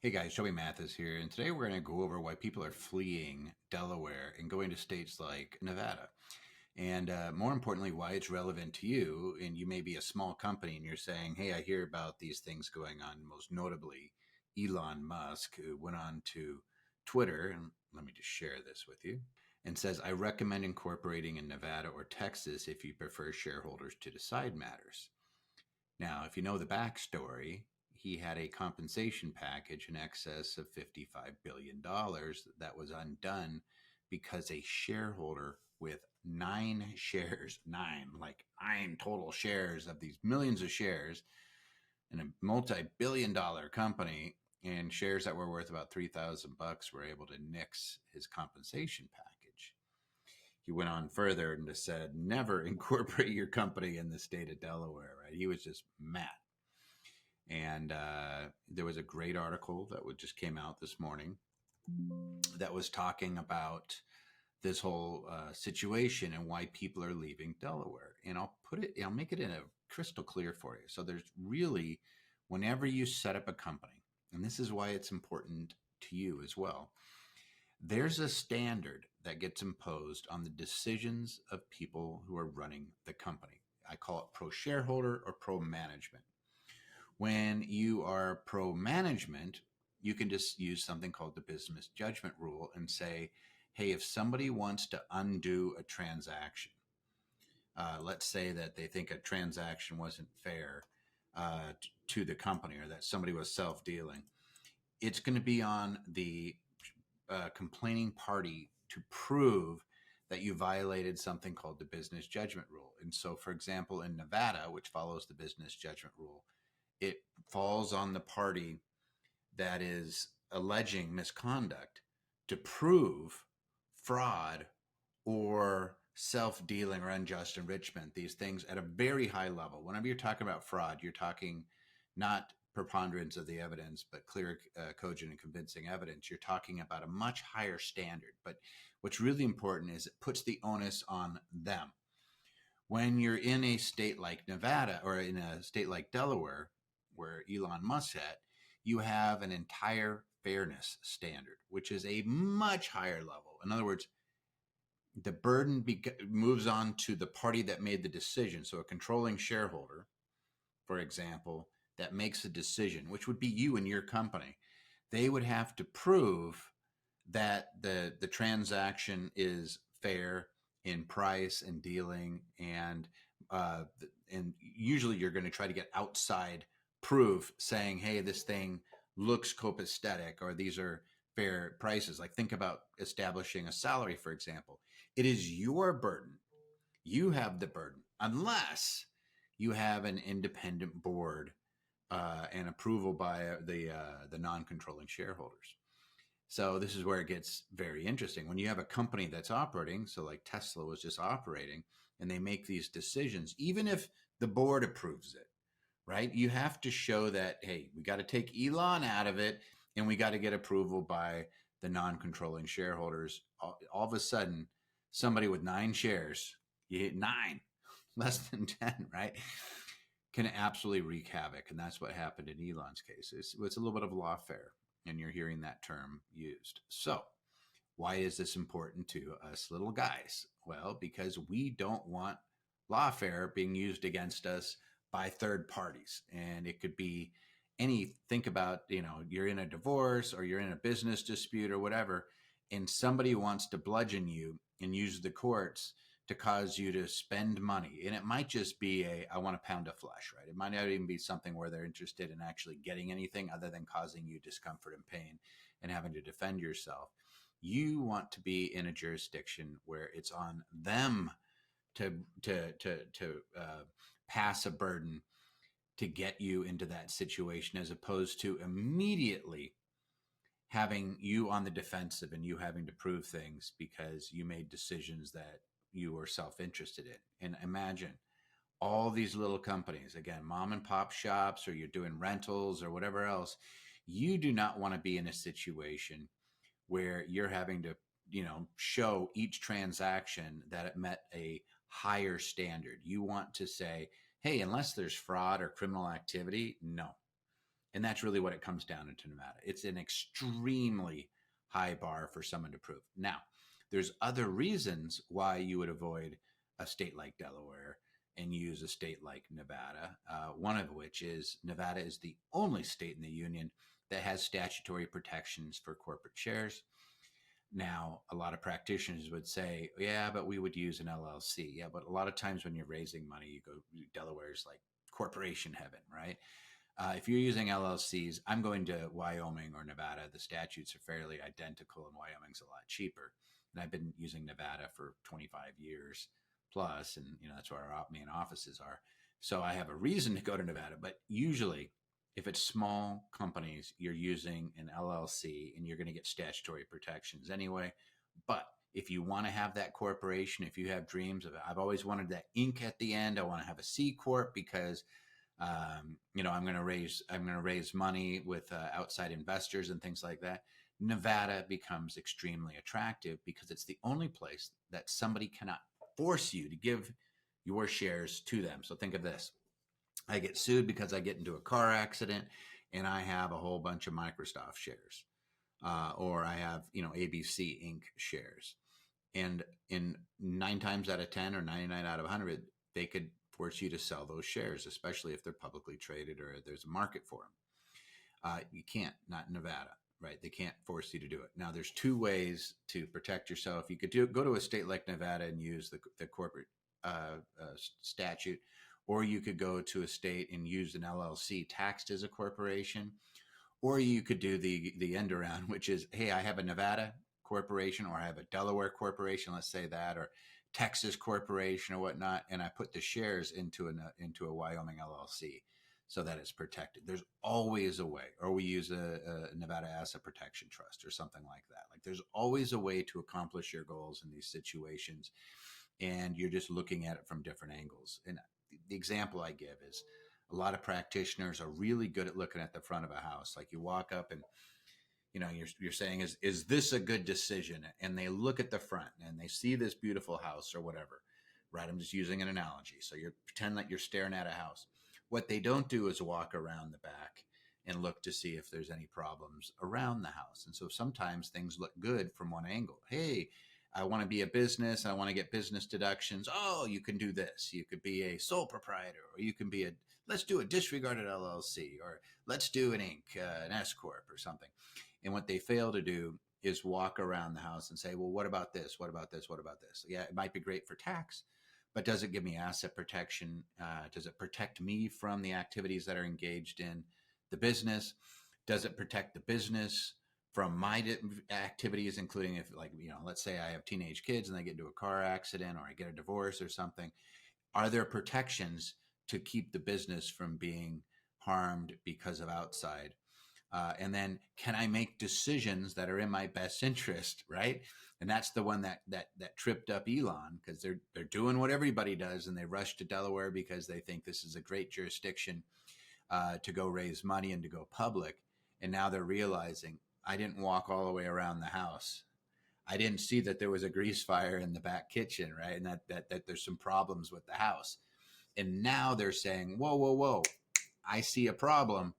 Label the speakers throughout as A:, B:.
A: Hey guys, Joey Mathis here, and today we're going to go over why people are fleeing Delaware and going to states like Nevada. And more importantly, why it's relevant to you. And you may be a small company and you're saying, hey, I hear about these things going on, most notably Elon Musk, who went on to Twitter, and let me just share this with you, and says, I recommend incorporating in Nevada or Texas if you prefer shareholders to decide matters. Now, if you know the backstory, he had a compensation package in excess of $55 billion that was undone because a shareholder with nine shares, nine total shares of these millions of shares in a multi-billion-dollar company and shares that were worth about $3,000 were able to nix his compensation package. He went on further and just said, never incorporate your company in the state of Delaware, right? He was just mad. And there was a great article that just came out this morning that was talking about this whole situation and why people are leaving Delaware. And I'll make it in a crystal clear for you. So there's really, whenever you set up a company, and this is why it's important to you as well, there's a standard that gets imposed on the decisions of people who are running the company. I call it pro-shareholder or pro-management. When you are pro-management, you can just use something called the business judgment rule and say, hey, if somebody wants to undo a transaction, let's say that they think a transaction wasn't fair to the company or that somebody was self-dealing, it's going to be on the complaining party to prove that you violated something called the business judgment rule. And so, for example, in Nevada, which follows the business judgment rule, it falls on the party that is alleging misconduct to prove fraud or self-dealing or unjust enrichment, these things at a very high level. Whenever you're talking about fraud, you're talking not preponderance of the evidence, but clear, cogent, and convincing evidence. You're talking about a much higher standard. But what's really important is it puts the onus on them. When you're in a state like Nevada or in a state like Delaware, where Elon Musk at, you have an entire fairness standard, which is a much higher level. In other words, the burden moves on to the party that made the decision. So a controlling shareholder, for example, that makes a decision, which would be you and your company, they would have to prove that the transaction is fair in price and dealing, and usually you're going to try to get outside proof saying, hey, this thing looks copacetic or these are fair prices. Like think about establishing a salary, for example. It is your burden. You have the burden unless you have an independent board and approval by the non-controlling shareholders. So this is where it gets very interesting. When you have a company that's operating, so like Tesla was just operating, and they make these decisions, even if the board approves it, right? You have to show that, hey, we got to take Elon out of it and we got to get approval by the non-controlling shareholders. All of a sudden, somebody with nine shares, you hit nine, less than 10, right? Can absolutely wreak havoc. And that's what happened in Elon's case. It's a little bit of lawfare, and you're hearing that term used. So why is this important to us little guys? Well, because we don't want lawfare being used against us by third parties. And it could be think about, you're in a divorce or you're in a business dispute or whatever, and somebody wants to bludgeon you and use the courts to cause you to spend money. And it might just be I want a pound of flesh, right? It might not even be something where they're interested in actually getting anything other than causing you discomfort and pain and having to defend yourself. You want to be in a jurisdiction where it's on them to pass a burden to get you into that situation, as opposed to immediately having you on the defensive and you having to prove things because you made decisions that you were self-interested in. And imagine all these little companies, again, mom and pop shops, or you're doing rentals or whatever else. You do not want to be in a situation where you're having to, show each transaction that it met a higher standard. You want to say, hey, unless there's fraud or criminal activity, no. And that's really what it comes down into Nevada. It's an extremely high bar for someone to prove. Now, there's other reasons why you would avoid a state like Delaware and use a state like Nevada. One of which is Nevada is the only state in the union that has statutory protections for corporate shares. Now, a lot of practitioners would say, yeah, but we would use an LLC. Yeah, but a lot of times when you're raising money, you go, Delaware's like corporation heaven, right? If you're using LLCs, I'm going to Wyoming or Nevada. The statutes are fairly identical, and Wyoming's a lot cheaper. And I've been using Nevada for 25 years plus, and that's where our main offices are. So I have a reason to go to Nevada. But usually, if it's small companies, you're using an LLC, and you're going to get statutory protections anyway. But if you want to have that corporation, if you have dreams of it, I've always wanted that Inc. at the end. I want to have a C corp because I'm going to raise money with outside investors and things like that. Nevada becomes extremely attractive because it's the only place that somebody cannot force you to give your shares to them. So think of this. I get sued because I get into a car accident and I have a whole bunch of Microsoft shares, or I have, ABC Inc. shares. And in 9 times out of 10 or 99 out of 100, they could force you to sell those shares, especially if they're publicly traded or there's a market for them. You can't, not in Nevada, right? They can't force you to do it. Now, there's 2 ways to protect yourself. You could go to a state like Nevada and use the corporate statute, or you could go to a state and use an LLC taxed as a corporation, or you could do the end around, which is, hey, I have a Nevada corporation, or I have a Delaware corporation, let's say that, or Texas corporation or whatnot, and I put the shares into a Wyoming LLC so that it's protected. There's always a way, or we use a Nevada Asset Protection Trust or something like that. Like there's always a way to accomplish your goals in these situations, and you're just looking at it from different angles. And the example I give is a lot of practitioners are really good at looking at the front of a house. Like you walk up and you're saying, is this a good decision? And they look at the front and they see this beautiful house or whatever, right? I'm just using an analogy. So you pretend that you're staring at a house. What they don't do is walk around the back and look to see if there's any problems around the house. And so sometimes things look good from one angle. Hey, I want to be a business. I want to get business deductions. Oh, you can do this. You could be a sole proprietor, or you can be let's do a disregarded LLC, or let's do an Inc., an S Corp or something. And what they fail to do is walk around the house and say, well, what about this? What about this? What about this? Yeah, it might be great for tax, but does it give me asset protection? Does it protect me from the activities that are engaged in the business? Does it protect the business from my activities, including if, like, let's say I have teenage kids and they get into a car accident, or I get a divorce or something? Are there protections to keep the business from being harmed because of outside? And then can I make decisions that are in my best interest, right? And that's the one that tripped up Elon, because they're doing what everybody does, and they rush to Delaware because they think this is a great jurisdiction to go raise money and to go public. And now they're realizing, I didn't walk all the way around the house. I didn't see that there was a grease fire in the back kitchen, right? And that there's some problems with the house. And now they're saying, whoa, I see a problem.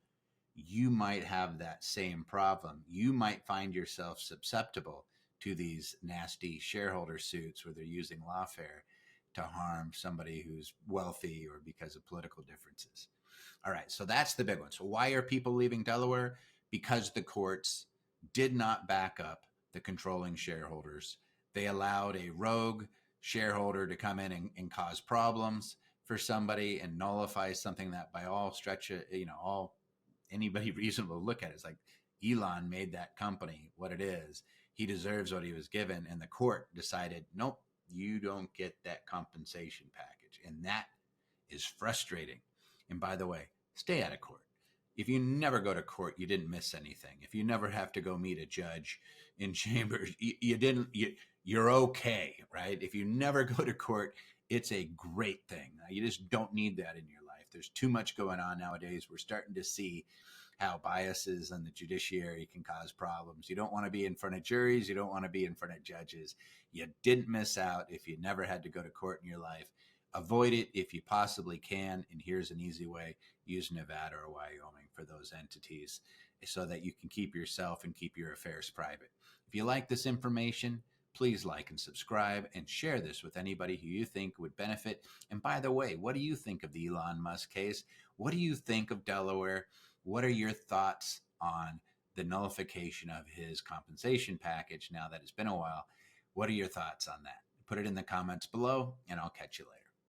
A: You might have that same problem. You might find yourself susceptible to these nasty shareholder suits where they're using lawfare to harm somebody who's wealthy or because of political differences. All right, so that's the big one. So why are people leaving Delaware? Because the courts did not back up the controlling shareholders. They allowed a rogue shareholder to come in and cause problems for somebody and nullify something that, by all stretch, anybody reasonable to look at it, it's like Elon made that company what it is. He deserves what he was given, and the court decided, nope, you don't get that compensation package. And that is frustrating. And by the way, stay out of court. If you never go to court, you didn't miss anything. If you never have to go meet a judge in chambers, you're okay, right? If you never go to court, it's a great thing. You just don't need that in your life. There's too much going on nowadays. We're starting to see how biases in the judiciary can cause problems. You don't want to be in front of juries. You don't want to be in front of judges. You didn't miss out if you never had to go to court in your life. avoid it if you possibly can. And here's an easy way: use Nevada or Wyoming for those entities so that you can keep yourself and keep your affairs private. If you like this information, please like and subscribe and share this with anybody who you think would benefit. And by the way, what do you think of the Elon Musk case? What do you think of Delaware? What are your thoughts on the nullification of his compensation package now that it's been a while? What are your thoughts on that? Put it in the comments below, and I'll catch you later.